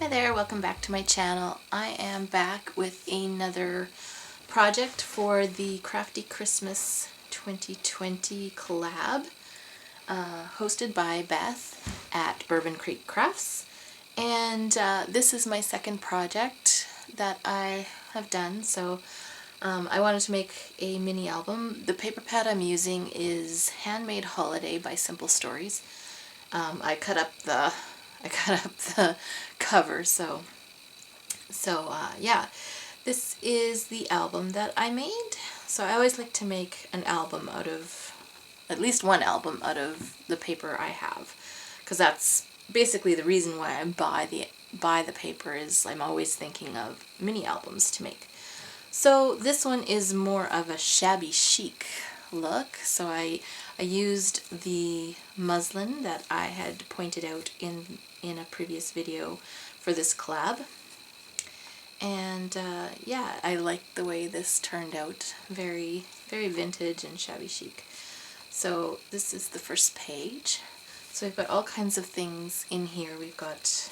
there, welcome back to my channel. I am back with another project for the Crafty Christmas 2020 collab hosted by Beth at Bourbon Creek Crafts. And this is my second project that I have done, so I wanted to make a mini album. The paper pad I'm using is Handmade Holiday by Simple Stories. I cut up the cover, so yeah, this is the album that I made. So I always like to make an album out of, at least one album out of the paper I have, because that's basically the reason why I buy the paper, is I'm always thinking of mini albums to make. So this one is more of a shabby chic look. So I used the muslin that I had pointed out in a previous video for this collab, and yeah, I like the way this turned out. Very vintage and shabby chic. So this is the first page. So we've got all kinds of things in here. We've got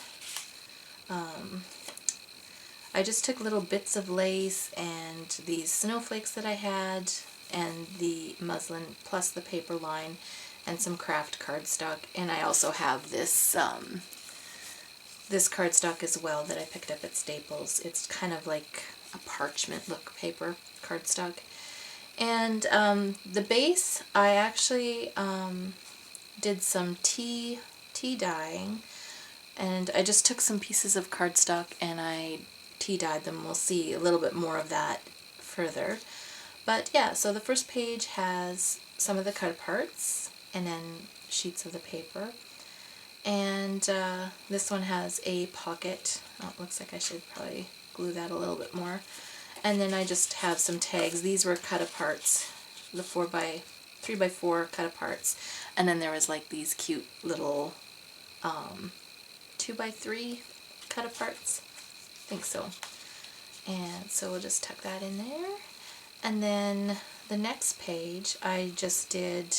I just took little bits of lace and these snowflakes that I had and the muslin plus the paper line and some craft cardstock, and I also have this this cardstock as well that I picked up at Staples. It's kind of like a parchment look paper cardstock. And the base, I actually did some tea dyeing, and I just took some pieces of cardstock and I tea dyed them. We'll see a little bit more of that further. But yeah, so the first page has some of the cut parts and then sheets of the paper. And this one has a pocket. Oh, it looks like I should probably glue that a little bit more. And then I just have some tags. These were cut aparts, the 3x4 cut aparts. And then there was like these cute little 2x3 cut aparts. I think so. And so we'll just tuck that in there. And then the next page I just did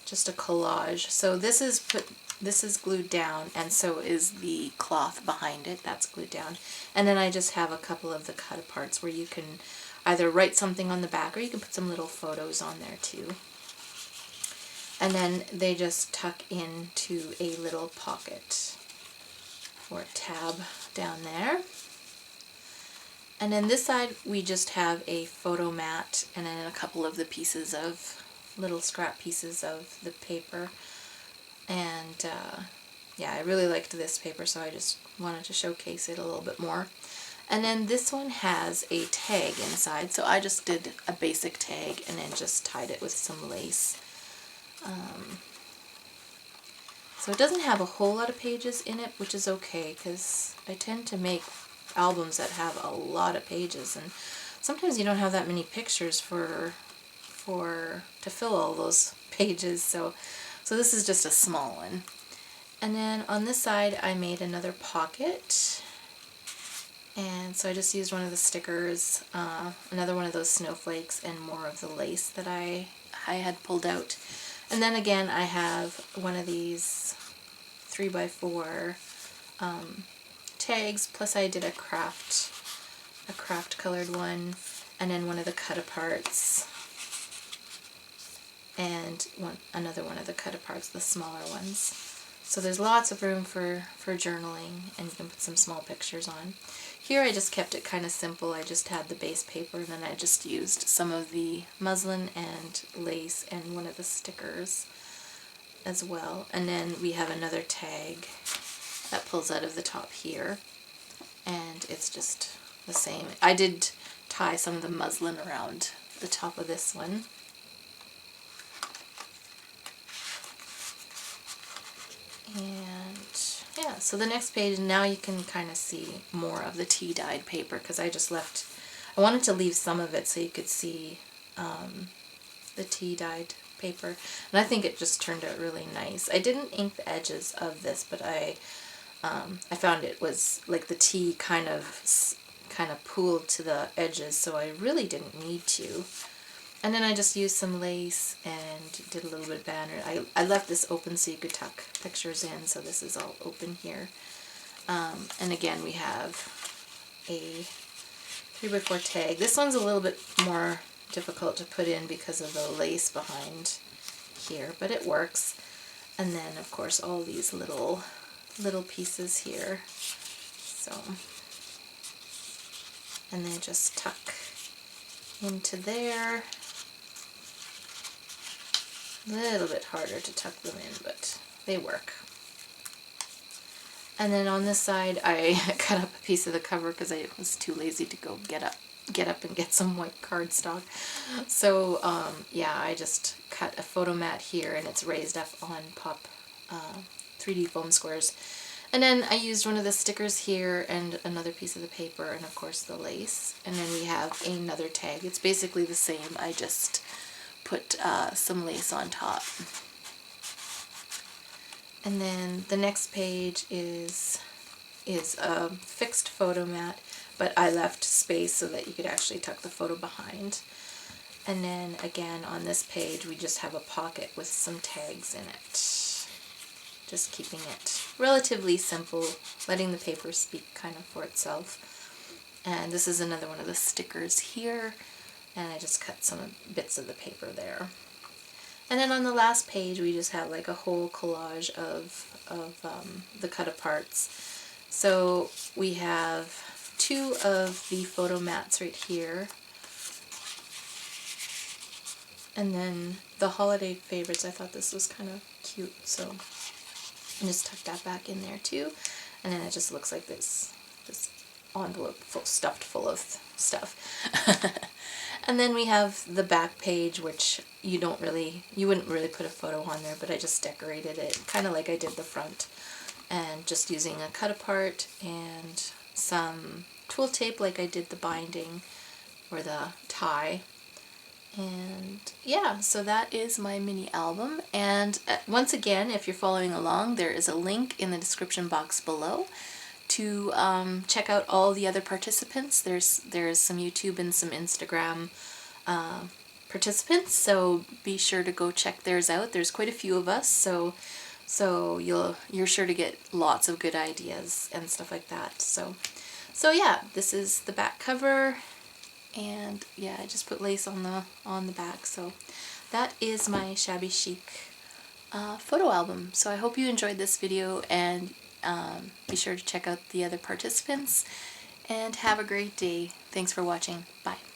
just a collage. So this is glued down, and so is the cloth behind it. That's glued down. And then I just have a couple of the cut aparts where you can either write something on the back or you can put some little photos on there too. And then they just tuck into a little pocket or tab down there. And then this side we just have a photo mat and then a couple of the pieces of little scrap pieces of the paper. And yeah, I really liked this paper, so I just wanted to showcase it a little bit more. And then this one has a tag inside, so I just did a basic tag and then just tied it with some lace. So it doesn't have a whole lot of pages in it, which is okay, because I tend to make albums that have a lot of pages, and sometimes you don't have that many pictures to fill all those pages, so this is just a small one. And then on this side I made another pocket, and so I just used one of the stickers, another one of those snowflakes, and more of the lace that I had pulled out. And then again I have one of these 3x4 tags, plus I did a craft colored one, and then one of the cut aparts, and another one of the cut aparts, the smaller ones. So there's lots of room for journaling, and you can put some small pictures on. Here I just kept it kind of simple. I just had the base paper, and then I just used some of the muslin and lace and one of the stickers as well. And then we have another tag that pulls out of the top here, and it's just the same. I did tie some of the muslin around the top of this one. And yeah, so the next page, now you can kind of see more of the tea dyed paper, because I wanted to leave some of it so you could see the tea dyed paper, and I think it just turned out really nice. I didn't ink the edges of this, but I found it was like the tea kind of pooled to the edges, so I really didn't need to. And then I just used some lace and did a little bit of banner. I left this open so you could tuck pictures in, so this is all open here. And again, we have a 3x4 tag. This one's a little bit more difficult to put in because of the lace behind here, but it works. And then of course all these little pieces here. So, and they just tuck into there. A little bit harder to tuck them in, but they work. And then on this side, I cut up a piece of the cover because I was too lazy to go get up and get some white cardstock. So yeah, I just cut a photo mat here, and it's raised up on pop 3D foam squares. And then I used one of the stickers here and another piece of the paper, and of course the lace. And then we have another tag. It's basically the same. I just put some lace on top. And then the next page is a fixed photo mat, but I left space so that you could actually tuck the photo behind. And then again on this page we just have a pocket with some tags in it. Just keeping it relatively simple, letting the paper speak kind of for itself. And this is another one of the stickers here, and I just cut some bits of the paper there. And then on the last page we just have like a whole collage of the cut aparts. So we have two of the photo mats right here. And then the holiday favorites, I thought this was kind of cute, so I just tucked that back in there too. And then it just looks like this envelope stuffed full of stuff. And then we have the back page, which you wouldn't really put a photo on there, but I just decorated it kind of like I did the front, and just using a cut apart and some twill tape like I did the binding or the tie. And yeah, so that is my mini album. And once again, if you're following along, there is a link in the description box below to check out all the other participants. There's some YouTube and some Instagram participants, so be sure to go check theirs out. There's quite a few of us, so you're sure to get lots of good ideas and stuff like that. So yeah, this is the back cover, and yeah, I just put lace on the back. So that is my shabby chic photo album. So I hope you enjoyed this video, and be sure to check out the other participants, and have a great day. Thanks for watching. Bye.